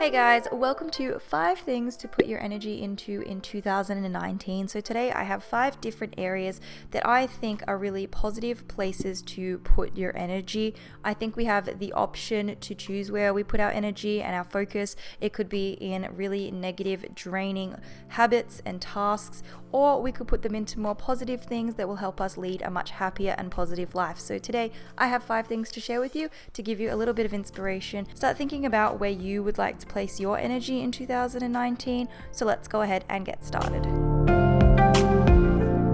Hey guys, welcome to 5 things to put your energy into in 2019. So today I have 5 different areas that I think are really positive places to put your energy. I think we have the option to choose where we put our energy and our focus. It could be in really negative, draining habits and tasks, or we could put them into more positive things that will help us lead a much happier and positive life. So today I have 5 things to share with you to give you a little bit of inspiration. Start thinking about where you would like to place your energy in 2019. So let's go ahead and get started.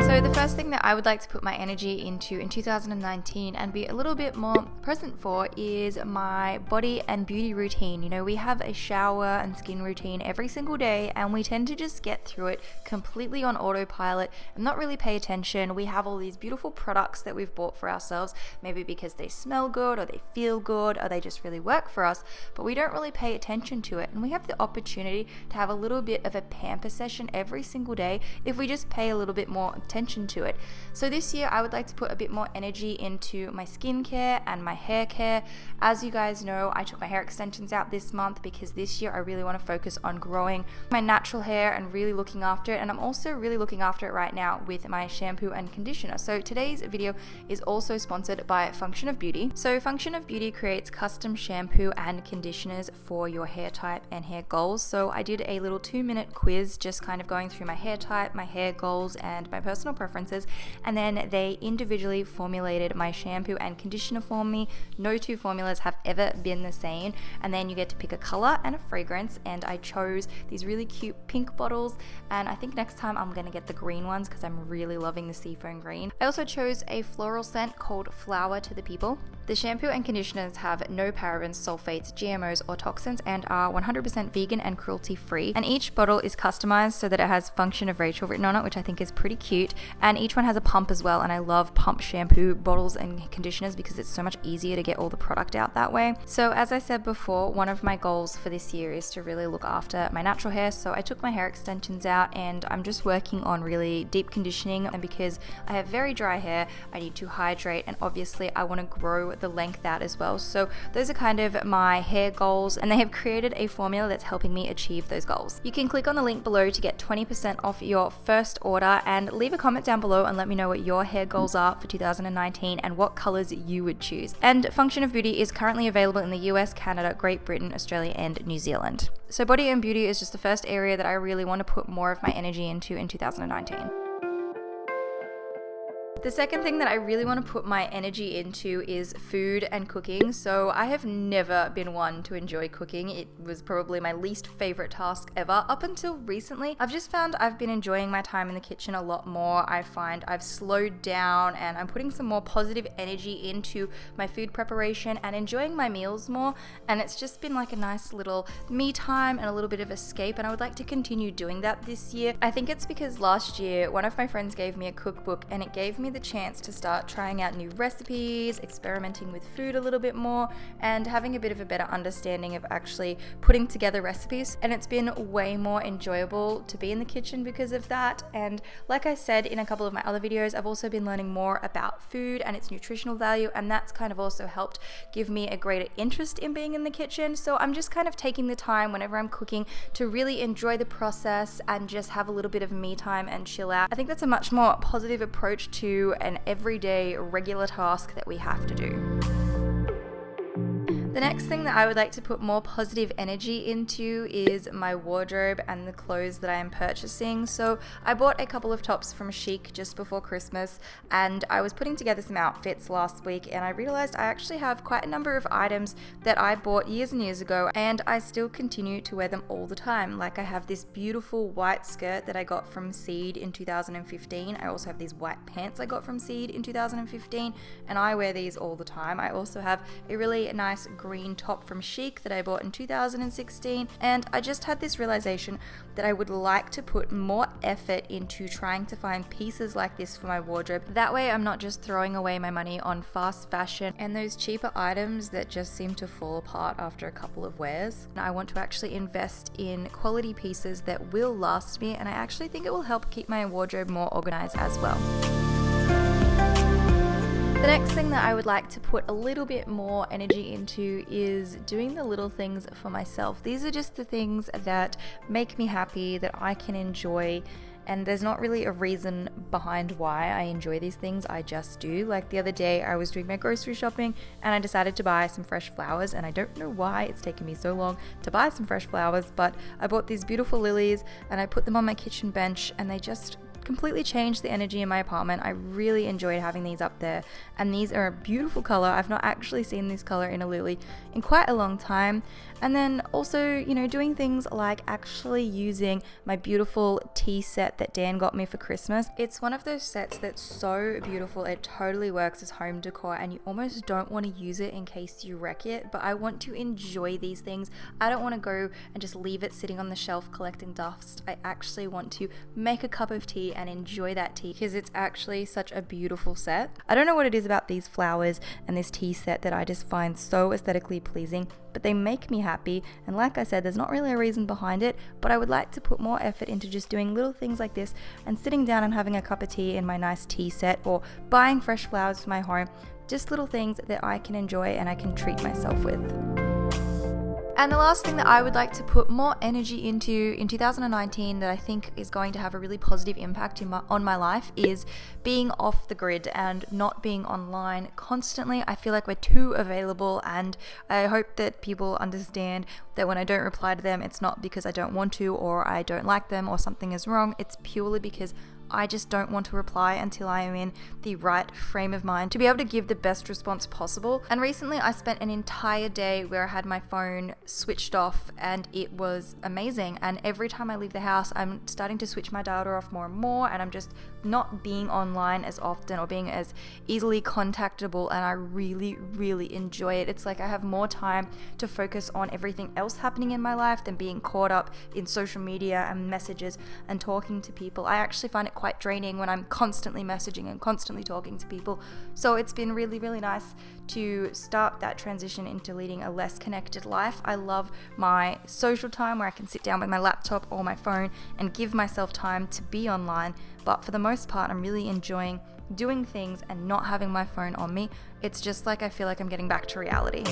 So the first thing that I would like to put my energy into in 2019 and be a little bit more present for is my body and beauty routine. You know, we have a shower and skin routine every single day and we tend to just get through it completely on autopilot and not really pay attention. We have all these beautiful products that we've bought for ourselves, maybe because they smell good or they feel good or they just really work for us, but we don't really pay attention to it. And we have the opportunity to have a little bit of a pamper session every single day if we just pay a little bit more attention to it. So this year I would like to put a bit more energy into my skincare and my hair care. As you guys know, I took my hair extensions out this month because this year I really want to focus on growing my natural hair and really looking after it, and I'm also really looking after it right now with my shampoo and conditioner. So today's video is also sponsored by Function of Beauty. So Function of Beauty creates custom shampoo and conditioners for your hair type and hair goals. So I did a little 2-minute quiz just kind of going through my hair type, my hair goals and my personal preferences, and then they individually formulated my shampoo and conditioner for me. No two formulas have ever been the same, and then you get to pick a color and a fragrance, and I chose these really cute pink bottles, and I think next time I'm gonna get the green ones because I'm really loving the seafoam green. I also chose a floral scent called Flower to the People. The shampoo and conditioners have no parabens, sulfates, GMOs or toxins and are 100% vegan and cruelty free, and each bottle is customized so that it has Function of Rachel written on it, which I think is pretty cute. And each one has a pump as well, and I love pump shampoo bottles and conditioners because it's so much easier to get all the product out that way. So as I said before, one of my goals for this year is to really look after my natural hair. So I took my hair extensions out and I'm just working on really deep conditioning, and because I have very dry hair, I need to hydrate, and obviously I want to grow the length out as well. So those are kind of my hair goals, and they have created a formula that's helping me achieve those goals. You can click on the link below to get 20% off your first order, and leave a comment down below and let me know what your hair goals are for 2019 and what colors you would choose. And Function of Beauty is currently available in the US, Canada, Great Britain, Australia and New Zealand. So body and beauty is just the first area that I really want to put more of my energy into in 2019. The second thing that I really want to put my energy into is food and cooking. So I have never been one to enjoy cooking. It was probably my least favorite task ever up until recently. I've just found I've been enjoying my time in the kitchen a lot more. I find I've slowed down and I'm putting some more positive energy into my food preparation and enjoying my meals more. And it's just been like a nice little me time and a little bit of escape, and I would like to continue doing that this year. I think it's because last year one of my friends gave me a cookbook and it gave me the chance to start trying out new recipes, experimenting with food a little bit more, and having a bit of a better understanding of actually putting together recipes. And it's been way more enjoyable to be in the kitchen because of that. And like I said in a couple of my other videos, I've also been learning more about food and its nutritional value, and that's kind of also helped give me a greater interest in being in the kitchen. So I'm just kind of taking the time whenever I'm cooking to really enjoy the process and just have a little bit of me time and chill out. I think that's a much more positive approach to an everyday regular task that we have to do. The next thing that I would like to put more positive energy into is my wardrobe and the clothes that I am purchasing. So I bought a couple of tops from Chic just before Christmas, and I was putting together some outfits last week and I realized I actually have quite a number of items that I bought years and years ago and I still continue to wear them all the time. Like I have this beautiful white skirt that I got from Seed in 2015. I also have these white pants I got from Seed in 2015 and I wear these all the time. I also have a really nice green top from Chic that I bought in 2016, and I just had this realization that I would like to put more effort into trying to find pieces like this for my wardrobe. That way I'm not just throwing away my money on fast fashion and those cheaper items that just seem to fall apart after a couple of wears. I want to actually invest in quality pieces that will last me, and I actually think it will help keep my wardrobe more organized as well. The next thing that I would like to put a little bit more energy into is doing the little things for myself. These are just the things that make me happy, that I can enjoy, and there's not really a reason behind why I enjoy these things, I just do. Like the other day I was doing my grocery shopping and I decided to buy some fresh flowers, and I don't know why it's taken me so long to buy some fresh flowers, but I bought these beautiful lilies and I put them on my kitchen bench and they just completely changed the energy in my apartment. I really enjoyed having these up there, and these are a beautiful color. I've not actually seen this color in a lily in quite a long time. And then also, doing things like actually using my beautiful tea set that Dan got me for Christmas. It's one of those sets that's so beautiful. It totally works as home decor and you almost don't want to use it in case you wreck it, but I want to enjoy these things. I don't want to go and just leave it sitting on the shelf collecting dust. I actually want to make a cup of tea and enjoy that tea because it's actually such a beautiful set. I don't know what it is about these flowers and this tea set that I just find so aesthetically pleasing, but they make me happy. And like I said, there's not really a reason behind it, but I would like to put more effort into just doing little things like this and sitting down and having a cup of tea in my nice tea set, or buying fresh flowers for my home. Just little things that I can enjoy and I can treat myself with. And the last thing that I would like to put more energy into in 2019 that I think is going to have a really positive impact on my life is being off the grid and not being online constantly. I feel like we're too available, and I hope that people understand that when I don't reply to them, it's not because I don't want to or I don't like them or something is wrong. It's purely because I just don't want to reply until I am in the right frame of mind to be able to give the best response possible. And recently I spent an entire day where I had my phone switched off, and it was amazing. And every time I leave the house, I'm starting to switch my data off more and more, and I'm just not being online as often or being as easily contactable, and I really, really enjoy it. It's like I have more time to focus on everything else happening in my life than being caught up in social media and messages and talking to people. I actually find it quite draining when I'm constantly messaging and constantly talking to people. So it's been really, really nice to start that transition into leading a less connected life. I love my social time where I can sit down with my laptop or my phone and give myself time to be online. But for the most part, I'm really enjoying doing things and not having my phone on me. It's just like I feel like I'm getting back to reality.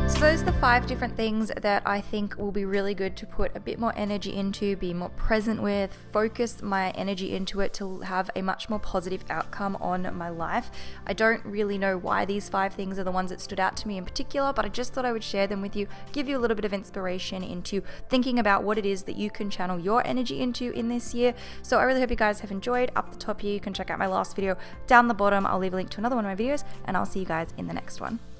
So those are the 5 different things that I think will be really good to put a bit more energy into, be more present with, focus my energy into it to have a much more positive outcome on my life. I don't really know why these 5 things are the ones that stood out to me in particular, but I just thought I would share them with you, give you a little bit of inspiration into thinking about what it is that you can channel your energy into in this year. So I really hope you guys have enjoyed. Up the top here, you can check out my last video. Down the bottom, I'll leave a link to another one of my videos, and I'll see you guys in the next one.